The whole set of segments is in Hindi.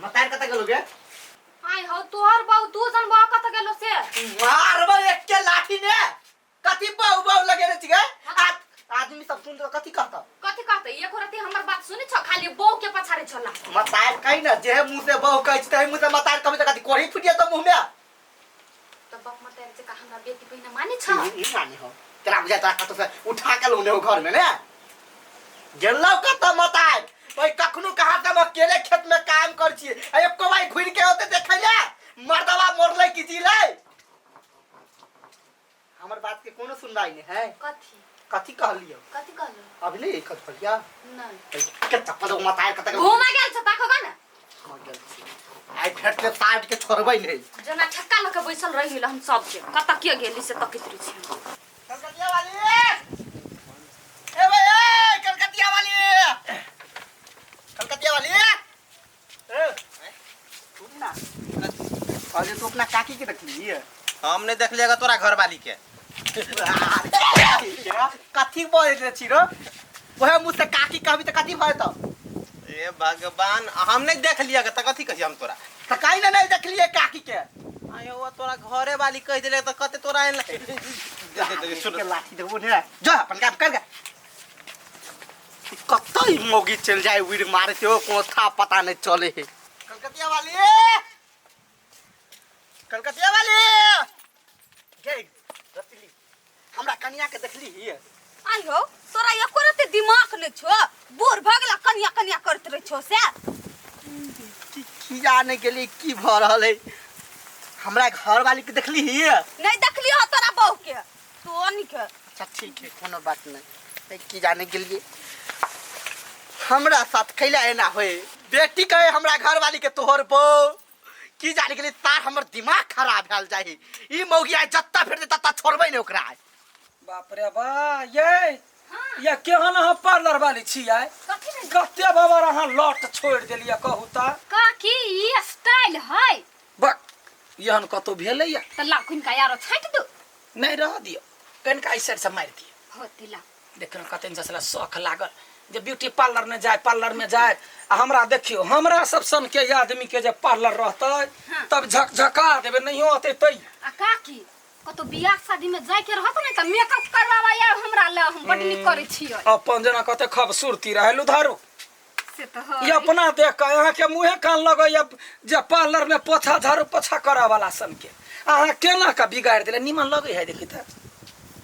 मतार कता गेलो गे आई हो तोहर बाऊ तू जन बा कत गेलो से मारबो एक के लाठी ने कथि बाऊ बाऊ लगे रे छिगे आदमी सब सुन कथि कहत एको रति हमर बात सुनि छ खाली बौ के पछारे छला मतार कहि न जे मुंह से बहू कहै छै मुंह से मतार कभी त कथि कोरी फुटिया त मुंह में त बाप मतार जे का हमरा बेटी पहिने माने छ नहीं माने हो तेरा बुझा ता कत से उठा के लोने घर में ने गेलौ कत मतार ओइ कखनु कहा त हम अकेले खेत में काम कर छी एको भाई घुर के होते देखै ले मर्दवा मोरलै की जीलै हमर बात के कोनो सुनवाई नहीं है कथि कहलियो अभी नहीं कथ पड़िया नहीं के चप्पल मतार कत घुमा गेल छ ताको गन हां गेल छी आई भेट के साइड के छोड़बै नहीं जना ठक्का लके बैसल रहिल हम सब के कत के गेली से तकित रही छी कलकतिया वाली ए भाई ए कलकतिया वाली ए सुन ना अरे तो अपना काकी के देख ली हम नहीं देख लिएगा तोरा घर वाली के कथि बोल रे छी रो ओहे मुंह से काकी कहबी त कथि भय त ए भगवान हम नहीं देख लिएगा त कथि कहि हम तोरा त काई ना नहीं देख लिए काकी के आयो वो तोरा घरे वाली कह देले त कते तोरा एन सुन के लाठी देबो ने जा अपन काम कर गे कतई मोगी चल जाए उड़ मारते हो कोनो था पता नहीं चले है कलकतिया वाली गे रतली हमरा कन्या के देखली ही आई हो तोरा एको रति दिमाग ने छो बूढ़ भगला कन्या करत रह छो से की जाने के लिए की भ रहल है हमरा घर वाली के देखली ही नहीं देखली हो तोरा बहू के तो निक अच्छा ठीक है कोनो बात नहीं की जाने के लिए हमरा साथ खैला एना होए बेटी कहे हमरा घर वाली के तोहर बहू की जाने के लिए तार हमर दिमाग खराब भेल जाही ई मौगी आइ जत्ता फिरते तत्ता छोड़बै ने ओकरा बाप रे बा ये केहन ह पार्लर वाली छियै कते बाबा अहाँ लट छोड़ देलिए कहू त का की ई स्टाइल है बक यहन कतो भेलै या त लाखुन का यारो छाट दो नहीं रह दियो कनका इस साइड से मार दियो होतिला देखन कतन जसला शौक लागल जे ब्यूटी पार्लर में जाए हमरा देखियो हमरा सब सन के आदमी के जे पार्लर रहतै तब झकझका देबे नहीं होते तई आ का की कतो बियाह शादी में जाय के रहत नहीं त मेकअप करवावा या हमरा ले हम बड निक करै छियै अपन जना कते खूबसूरती रहलु धारू से त हो ये अपना देख के यहाँ के मुंहे कान लगै जे पार्लर में पोछा झाड़ू पोछा करा वाला सन के अहाँ केना का बिगाड़ देले निमन लगै है देखि त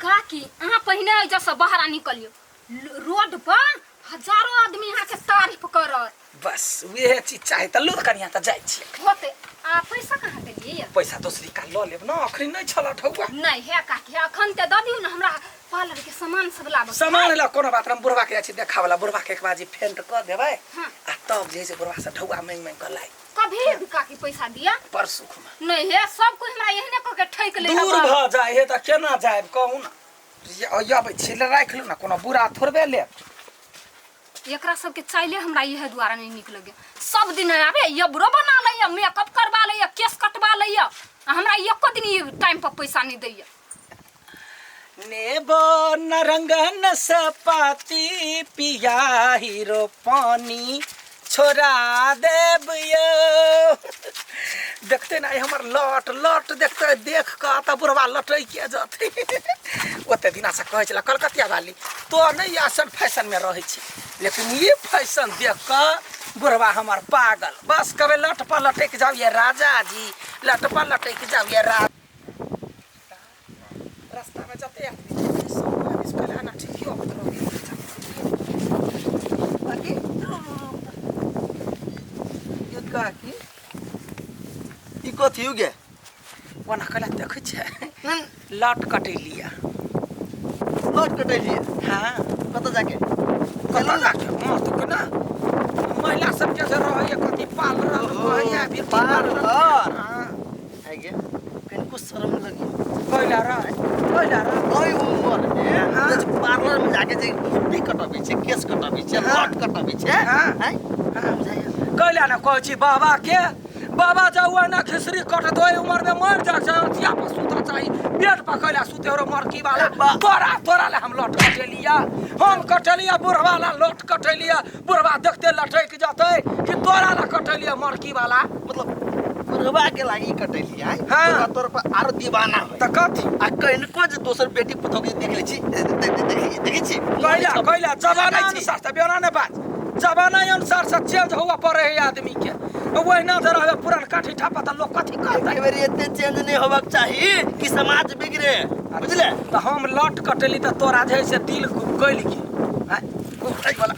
का की अहाँ पहिने जस बाहर निकलियो रोड पर हजारों आदमी यहाँ के तारीफ करत बस वे चीज चाहे त लो कनिया त जाय छी होते आ पैसा कहाँ के लिए पैसा दूसरी का लो लेब न अखरी नहीं छला ठौआ नहीं है का के अखन ते द दिउ न हमरा पार्लर के सामान सब लाब सामान ला कोनो बात हम बुढ़वा के अछि देखा वाला बुढ़वा के एक बाजी फेंट क देबै आ तब जे से बुढ़वा से ठौआ में कर लाई कभी भी का की पैसा दिया परसु खुमा नहीं है सब कुछ हमरा यही ने क के ठैक ले दूर भ जाए हे त केना जाए कहू ना यबै छिले राख लू ना कोनो बुरा थोड़बे ले एकरा सब के चाइले हमरा यह द्वारा नहीं निक लगे सब दिन आबे ये बुरो बना लइया मेकअप करवा लइया केस कटवा लइया हमरा एको दिन ये टाइम पर पैसा नहीं दैया नेबो नरंगन सपाती पिया हीरो पानी छोड़ा देबियो देखते ना हमर लट देखते देख का त बुढ़वा लटै के जते ओते दिना से कहै छला कलकतिया वाली तो नहीं आसन फैशन में रहै छी लेकिन ये फैशन देख का बुढ़वा हमर पागल बस कबे लट पर लटक जाओ ये राजा जी लट पर लटक जाओ ये रास्ता में जाते इस पहले ना ठीक हो बाकी ये का की ई कथि हो गे वना कला देखै छै लट कटै लिया लट कटै लिए हां कत जाके हां तो केना महिला सब के जे रहै कथि पार्लर रहै भी पार्लर हां है गे कनको शर्म लगी कोइला रा ओइ उमर में पार्लर में जाके जे ब्यूटी कटबै छै केस कटबै छै लट कटबै छै हां हैं कोइला ना कहै छी बाबा के बाबा जाऊ ना खिसरी कट दो उम्र में मर जा अथिया पर सुता चाहिए पेट पकड़ला सुते और मरकी वाला तोरा ले हम लट कटे लिया हम कटे लिया बुढ़वा ला लट कटे लिया बुढ़वा देखते लटक जाते कि तोरा ला कटे लिया मरकी वाला मतलब बुढ़वा के लागी कटैली है हाँ। तोर पर आरो दीवाना है त कथी आ कनको जे दोसर बेटी पुतौ के देख लै छी देखै छी कैला जमाना अनुसार से बेना ने बात जमाना अनुसार से चेंज हुआ पड़े है आदमी के वहीना धर है पुरान काठी ठापा त लोग कथी करते एके बेर एते चेंज नहीं होबाक चाही कि समाज बिगड़े बुझले त हम लट कटेली त तोरा जे से दिल गइल की हैं कोई वाला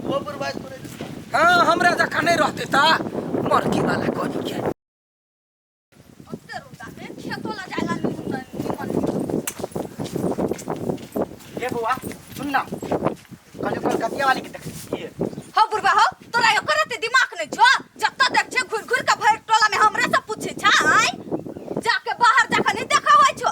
वो बर्बाद करे हाँ हमरा जखा नहीं रहते ता मरकी वाला कोनी के ओते रुदा में खेतो ला जाएगा निमन ये बुआ सुन ना कल कतिया वाली की देखिए हो बुढ़वा हो तोरा यो करते दिमाग नहीं छो जब तक देख छे घुर घुर के भर टोला में हमरे से पूछे छा आई जाके बाहर जाके नहीं देखा होय छो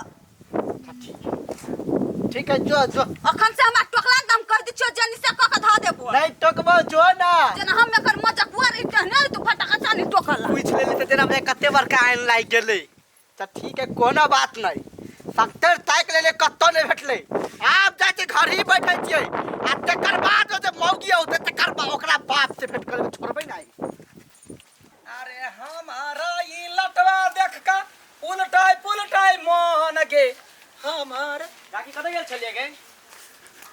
ठीक है जो अखन से हमरा टोकला दम कर दी छो जनी से क धा देबो नहीं टोकबो जो ना जना हम एकर मजकुआ रे कहने तू फटाका चानी टोकला पूछ लेली त तेरा में कते बड़का आइन लाग गेलै त ठीक है कोनो बात नहीं सख्तर ताक लेले कत्तो नहीं भेटले आप जाके घर ही बैठे छियै आ तकर बाद जे मौगी औते तकर बाद ओकरा बाप से भेट कर छोड़बै नहीं अरे हमारा ई लटवा देख का उलटाई मोहन के हमार काकी कतै गेल छलिए गे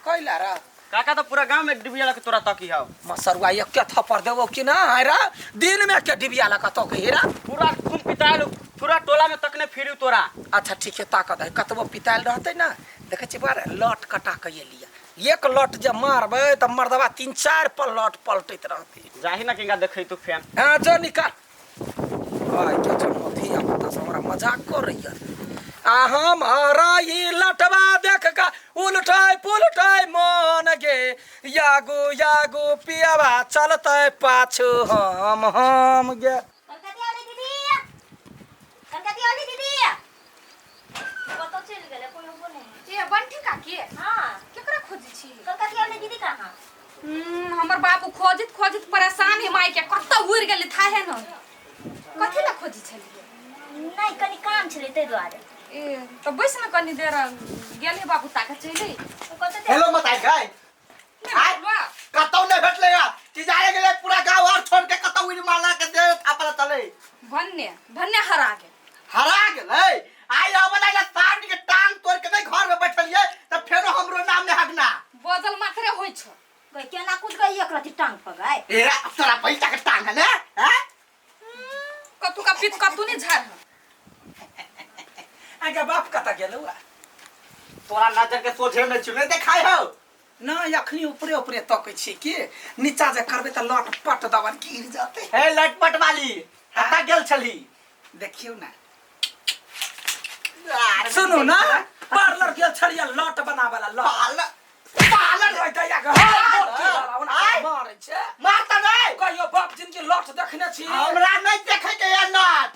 कैला रा काका तो पूरा गांव में डिबिया लगे तोरा तकी हाव मसरुआ एक के थप्पड़ देबो कि ना रा दिन में के डिबिया लगा तो के हेरा पूरा खून पिताल पूरा टोला में तकने फिरू तोरा अच्छा ठीक है ताकत है कतबो पिताल रहते ना देखे छी बार लट कटा के लिया एक लट जे मारबे त मर्दवा 3-4 पर लट पलटैत रहते जाही ना किंगा देखै तू फैन हां जो निकाल ओए के जन्म थी अब त हमरा मजाक कर रही है आ हमारा ये लटवा देख का उलटाई मन गे यागो पियावा चलते पाछू हम गे कलकतिया वाली दीदी कतो चल गेले कोनो बोले ये बंटी काकी हां केकरा खोजी छी कलकतिया वाली दीदी कहां हमर बाबू खोजित परेशान है माई के कत्ता उड़ गेले था है न कथि ला खोजी छलिए नहीं कनी काम छले ते द्वारे ए तो बैस न कनी देर गेले बाबू ताका चली कतो हेलो मत आई गए आय कतौ नहीं भेटले या कि जाए गेले पूरा गांव और छोड़ के कतौ उड़ मारला के दे थापला चले भन्ने हरा गेलै आई अब बताइला सामने के टांग तोड़ के नहीं घर में बैठलिए त फेरो हमरो नाम में हगना बदल मात्रे होई छ गई केना कूद गई एक रति टांग पर गए एरा तोरा पैसा के टांग है ना हैं कतु का पित कतु ने झार आगे बाप कता गेलौआ तोरा नजर के सोझे में चुने देखाई हो ना अखनी ऊपरे तकै छी कि नीचा जे करबे त लट पट दबन गिर जाते हे लटपट वाली कता गेल छली देखियो ना सुनो ना पार्लर गेल छलिया लट बनावेला पार्लर होय त या मारे छे मारता नहीं कहियो बाप जिनके लट देखने छी हमरा नहीं देखे के ये नट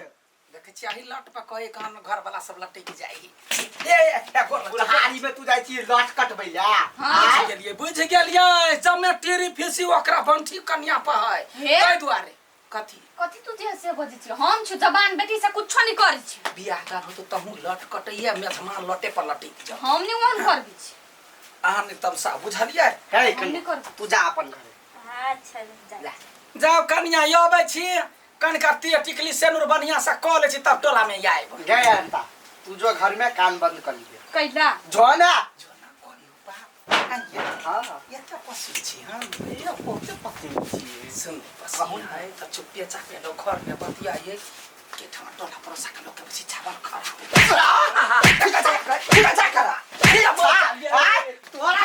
देखे छी आही लट पर कहे कान घर वाला सब लटक जाई ए बुढ़ारी में तू जाई छी लट कटबैला बुझ गेलिए जब में टेरी फेसी ओकरा बंठी कन्या पर है तै दुआरे कथी तू जे से बजे छी हम छु जबान बेटी से कुछ नहीं करै छी बियाह कर हो तो तहू लट कटैया मेहमान लटे पर लटक जा हम नहीं वन कर दी छी आहा ने तमसा बुझलिए हे नहीं कर तू जा अपन घर अच्छा जा जाओ कन्या आबै छी कनका ते टिकली सेनुर बढ़िया से क ले छी तब टोला में आइब गए अंता तू जो घर में कान बंद कर लिए कैला जो ना हां ये तो पसी छी हां ये बहुत पसंद छी सुन पसी है त चुपिया चापे लो घर में बतियाए के ठमा टोला पर सकलो के बसी छावल खरा करा ये तोरा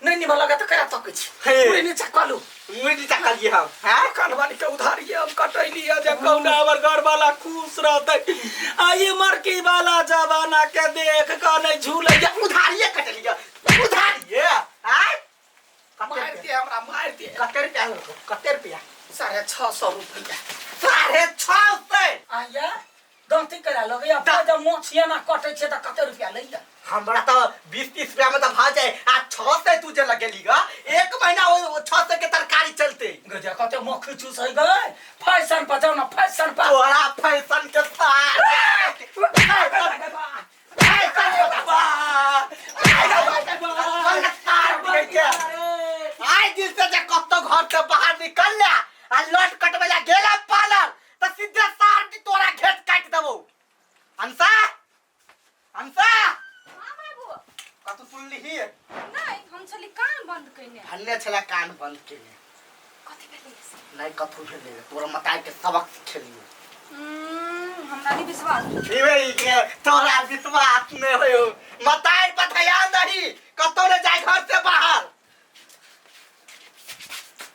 नहीं निभा लगा तो करा तक छी पूरे नीचे कालू मुझे चकलिए हम हैं कनवाली के उधारी हम कटैली है जे कौन हमर घर वाला खुश रहते आई मरकी वाला जमाना के देख के नहीं झूले उधारिए कटलिए उधारिए हैं मार दे हमरा मार दे कते रुपया 650 रुपया 650 आया गलती करा लगे अब जब मोछिया ना कटे छे त कते रुपया लइया हमरा तो 20-30 रुपया में तो भा जाए आ 6 से तू जे लगेली गा एक महीना वो 6 से के तरकारी चलते गजा कते मक्खी चूस है गए फैशन पर जाओ ना फैशन पर तोरा फैशन के आई दिल से जे कत्तो घर से बाहर निकल ले आ लट कटवेला गेला पार्लर त सीधे सार दी तोरा घेट काट देबो अंसा अंसा हां बाबू का तू सुन ली नहीं हम चली कान बंद कइने हन्ने छला कान बंद केने कथि भेलै नहीं कथु भेले तोरा मताई के सबक सिखेलियो हमरा नहीं विश्वास इवे के तोरा विश्वास में होयो मताई पर ध्यान